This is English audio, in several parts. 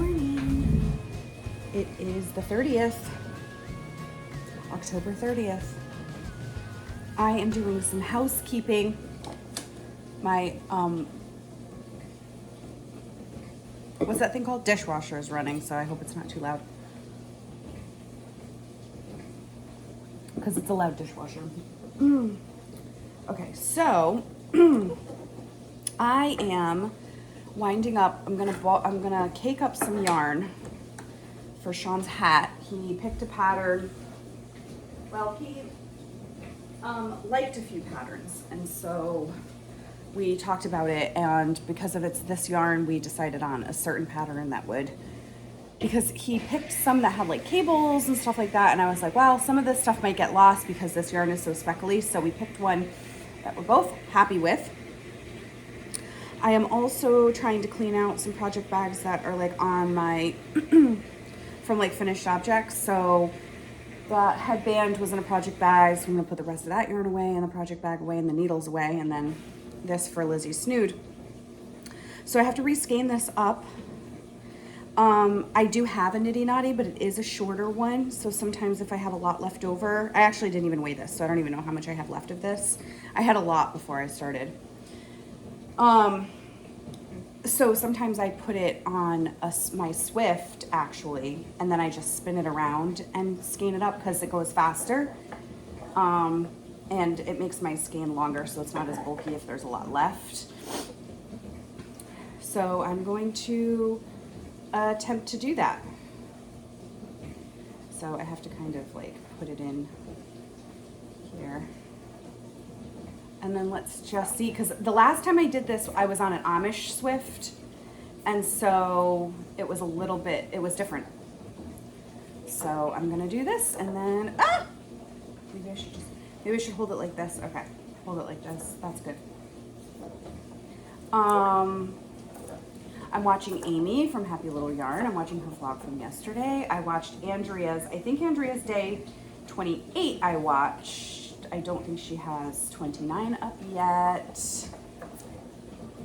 morning. It is the 30th, October 30th. I am doing some housekeeping. My, what's that thing called? Dishwasher is running, so I hope it's not too loud. Because it's a loud dishwasher. Okay, so I am winding up. I'm gonna cake up some yarn for Sean's hat. He picked a pattern. Well, he liked a few patterns, and so we talked about it, and because of it's this yarn, we decided on a certain pattern that would, because he picked some that had like cables and stuff like that, and I was like, well, some of this stuff might get lost because this yarn is so speckly, so we picked one that we're both happy with. I am also trying to clean out some project bags that are like on my, from like finished objects, so that headband was in a project bag, so I'm gonna put the rest of that yarn away and the project bag away and the needles away, and then this for Lizzie's snood. So I have to reskein this up. I do have a nitty knotty, but it is a shorter one, so sometimes if I have a lot left over, I actually didn't even weigh this, so I don't even know how much I have left of this. I had a lot before I started. So sometimes I put it on my Swift actually, and then I just spin it around and skein it up because it goes faster. And it makes my skein longer, so it's not as bulky if there's a lot left. So I'm going to attempt to do that. So I have to kind of like put it in here. And then let's just see, because the last time I did this, I was on an Amish Swift, and so it was a little bit, it was different. So I'm gonna do this, and then, maybe I should hold it like this. Okay, hold it like this, that's good. I'm watching Amy from Happy Little Yarn. I'm watching her vlog from yesterday. I watched Andrea's, I think Andrea's day 28 I watched. I don't think she has 29 up yet.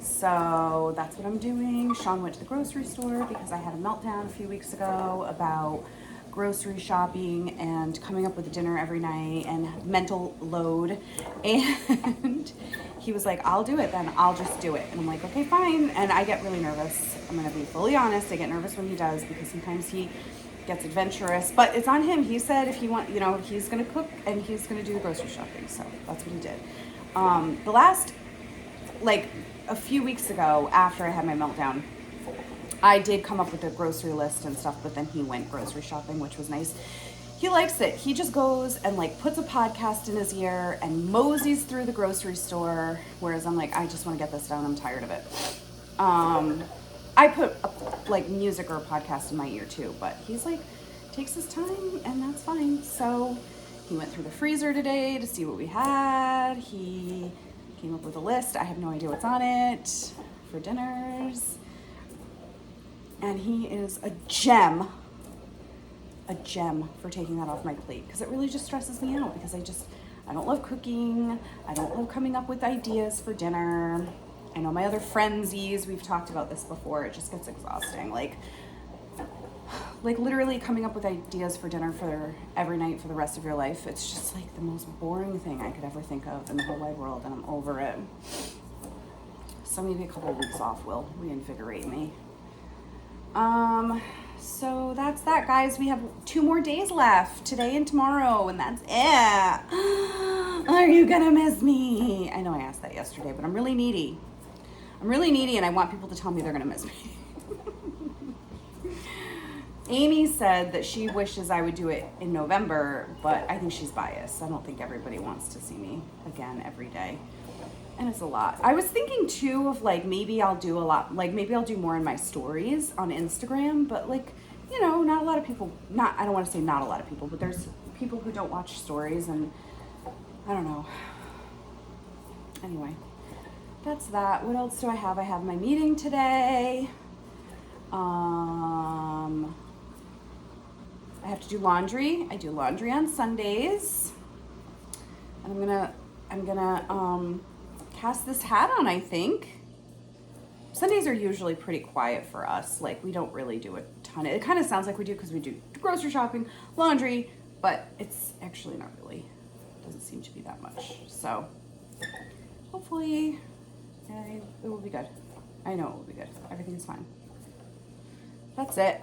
So that's what I'm doing. Sean went to the grocery store because I had a meltdown a few weeks ago about grocery shopping and coming up with a dinner every night and mental load. And he was like, I'll do it then, I'll just do it. And I'm like, okay, fine. And I get really nervous. I'm gonna be fully honest. I get nervous when he does because sometimes he gets adventurous, but it's on him. He said if he want, you know, he's gonna cook and he's gonna do the grocery shopping, so that's what he did. The last, like a few weeks ago after I had my meltdown, I did come up with a grocery list and stuff, but then he went grocery shopping, which was nice. He likes it. He just goes and like puts a podcast in his ear and moseys through the grocery store, whereas I'm like, I just want to get this done. I'm tired of it. I put like music or a podcast in my ear too, but he's like, takes his time and that's fine. So he went through the freezer today to see what we had. He came up with a list. I have no idea what's on it for dinners. And he is a gem for taking that off my plate, because it really just stresses me out because I don't love cooking. I don't love coming up with ideas for dinner. I know my other friendsies, we've talked about this before, it just gets exhausting. Like literally coming up with ideas for dinner for every night for the rest of your life, it's just like the most boring thing I could ever think of in the whole wide world, and I'm over it. So maybe a couple of weeks off will reinvigorate me. So that's that, guys. We have 2 more days left, today and tomorrow, and that's it. Are you gonna miss me? I know I asked that yesterday, but I'm really needy. And I want people to tell me they're gonna miss me. Amy said that she wishes I would do it in November, but I think she's biased. I don't think everybody wants to see me again every day. And it's a lot. I was thinking too of like, maybe I'll do a lot, like maybe I'll do more in my stories on Instagram, but like, you know, not a lot of people, I don't want to say not a lot of people, but there's people who don't watch stories, and I don't know. Anyway. That's that. What else do I have? I have my meeting today. I have to do laundry. I do laundry on Sundays. And I'm gonna cast this hat on, I think. Sundays are usually pretty quiet for us. Like, we don't really do a ton. It kind of sounds like we do because we do grocery shopping, laundry, but it's actually not really. It doesn't seem to be that much. So hopefully it will be good. I know it will be good. Everything's fine. That's it.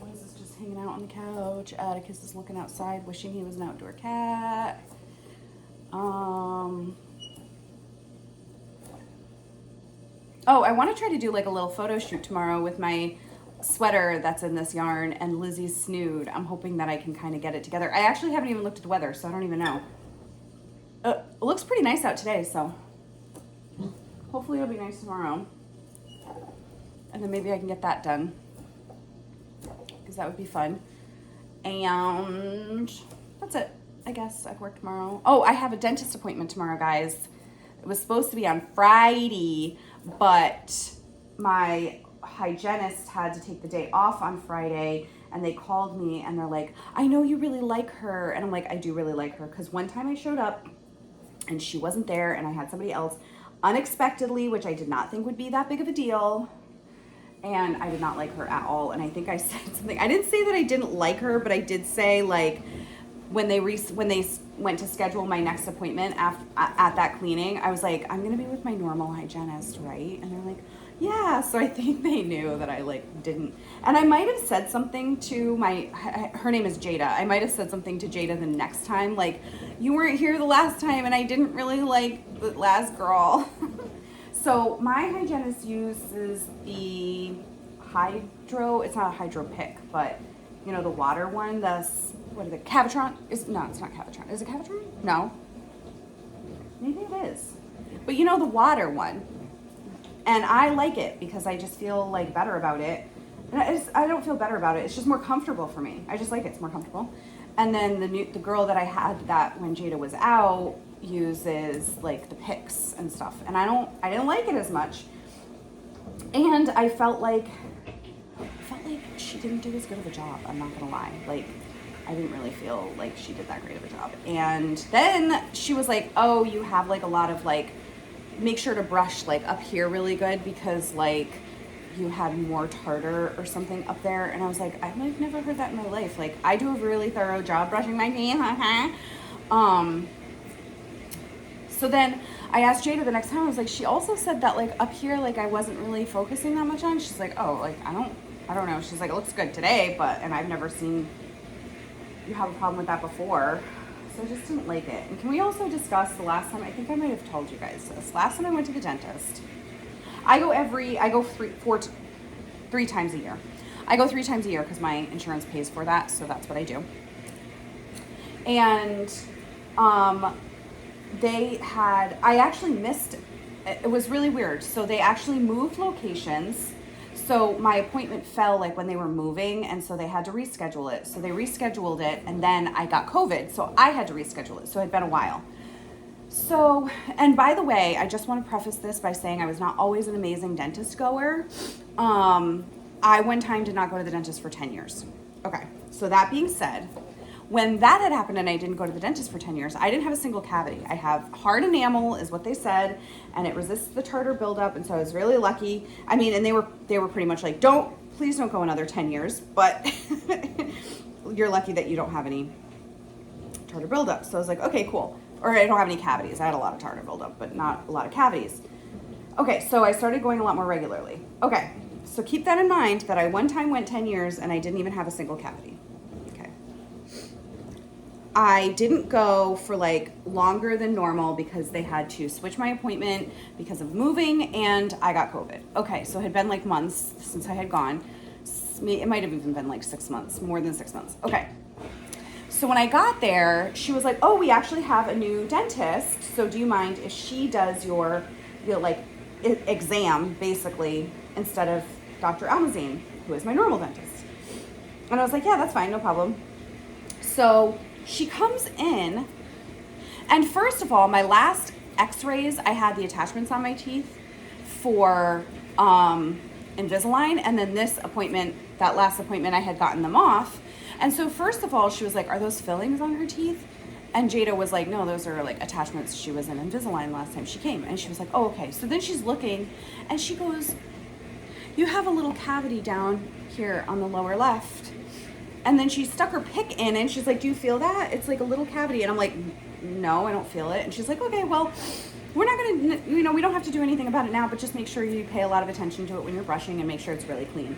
Liz is just hanging out on the couch. Atticus is looking outside, wishing he was an outdoor cat. Oh, I want to try to do like a little photo shoot tomorrow with my sweater that's in this yarn and Lizzie's snood. I'm hoping that I can kind of get it together. I actually haven't even looked at the weather, so I don't even know. It looks pretty nice out today, so hopefully it'll be nice tomorrow. And then maybe I can get that done, because that would be fun. And that's it, I guess. I've worked tomorrow. Oh, I have a dentist appointment tomorrow, guys. It was supposed to be on Friday, but my hygienist had to take the day off on Friday, and they called me and they're like, I know you really like her. And I'm like, I do really like her, because one time I showed up and she wasn't there and I had somebody else unexpectedly, which I did not think would be that big of a deal. And I did not like her at all. And I think I said something. I didn't say that I didn't like her, but I did say, like, when they went to schedule my next appointment at that cleaning, I was like, I'm gonna be with my normal hygienist, right? And they're like, yeah. So I think they knew that I like didn't. And I might have said something to her name is Jada. I might have said something to Jada the next time, like, you weren't here the last time and I didn't really like the last girl. So my hygienist uses the hydro, it's not a hydro pick, but you know, the water one, what is it, Cavitron? No, it's not Cavitron. Is it Cavitron? No. Maybe it is. But you know, the water one. And I like it because I just feel like better about it. And I don't feel better about it. It's just more comfortable for me. I just like it. It's more comfortable. And then the girl that I had that when Jada was out uses like the picks and stuff. And I didn't like it as much. And I felt like she didn't do as good of a job. I'm not gonna lie. Like, I didn't really feel like she did that great of a job. And then she was like, oh, you have like a lot of like, make sure to brush like up here really good because like you had more tartar or something up there. And I was like, I've never heard that in my life. Like, I do a really thorough job brushing my teeth. So then I asked Jada the next time, I was like, she also said that like up here, like I wasn't really focusing that much on. She's like, oh, like I don't know. She's like, it looks good today, and I've never seen you have a problem with that before. So I just didn't like it. And can we also discuss the last time, I think I might have told you guys this. Last time I went to the dentist, I go three times a year. I go 3 times a year because my insurance pays for that, so that's what I do. And I actually missed, it was really weird. So they actually moved locations. So my appointment fell like when they were moving, and so they had to reschedule it. So they rescheduled it, and then I got COVID, so I had to reschedule it. So it had been a while. So, and by the way, I just want to preface this by saying I was not always an amazing dentist goer. I one time did not go to the dentist for 10 years. Okay, so that being said, when that had happened and I didn't go to the dentist for 10 years, I didn't have a single cavity. I have hard enamel is what they said, and it resists the tartar buildup, and so I was really lucky. I mean, and they were pretty much like, please don't go another 10 years, but you're lucky that you don't have any tartar buildup. So I was like, okay, cool. Or I don't have any cavities. I had a lot of tartar buildup, but not a lot of cavities. Okay, so I started going a lot more regularly. Okay, so keep that in mind that I one time went 10 years and I didn't even have a single cavity. I didn't go for like longer than normal because they had to switch my appointment because of moving, and I got COVID. Okay, so it had been like months since I had gone. It might have even been like 6 months, more than 6 months. Okay. So when I got there, she was like, oh, we actually have a new dentist. So do you mind if she does your like exam basically instead of Dr. Almazine, who is my normal dentist? And I was like, yeah, that's fine, no problem. So she comes in, and first of all, my last x-rays, I had the attachments on my teeth for Invisalign, and then this appointment, that last appointment, I had gotten them off. And so first of all, she was like, are those fillings on her teeth? And Jada was like, no, those are like attachments. She was in Invisalign last time she came. And she was like, oh, okay. So then she's looking and she goes, you have a little cavity down here on the lower left. And then she stuck her pick in and she's like, do you feel that? It's like a little cavity. And I'm like, no, I don't feel it. And she's like, okay, well, we're not gonna, we don't have to do anything about it now, but just make sure you pay a lot of attention to it when you're brushing and make sure it's really clean.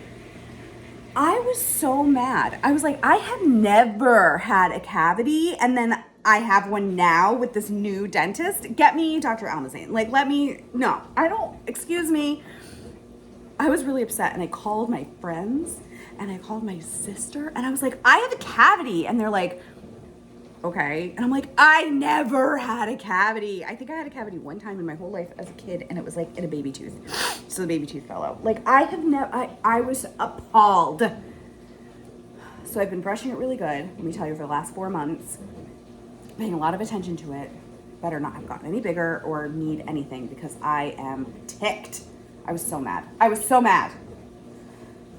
I was so mad. I was like, I have never had a cavity, and then I have one now with this new dentist. Get me Dr. Almazane. Like, no, I don't, excuse me. I was really upset, and I called my friends, and I called my sister, and I was like, I have a cavity. And they're like, okay. And I'm like, I never had a cavity. I think I had a cavity one time in my whole life as a kid, and it was like in a baby tooth. So the baby tooth fell out. Like, I have never, I was appalled. So I've been brushing it really good, let me tell you, for the last 4 months, paying a lot of attention to it. Better not have gotten any bigger or need anything because I am ticked. I was so mad. I was so mad.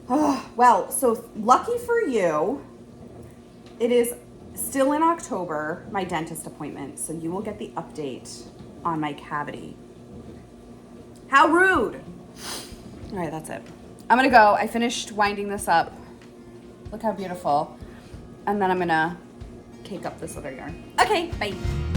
Oh, well, so lucky for you, it is still in October, my dentist appointment, so you will get the update on my cavity. How rude. All right, that's it. I'm gonna go. I finished winding this up. Look how beautiful. And then I'm gonna cake up this other yarn. Okay, bye.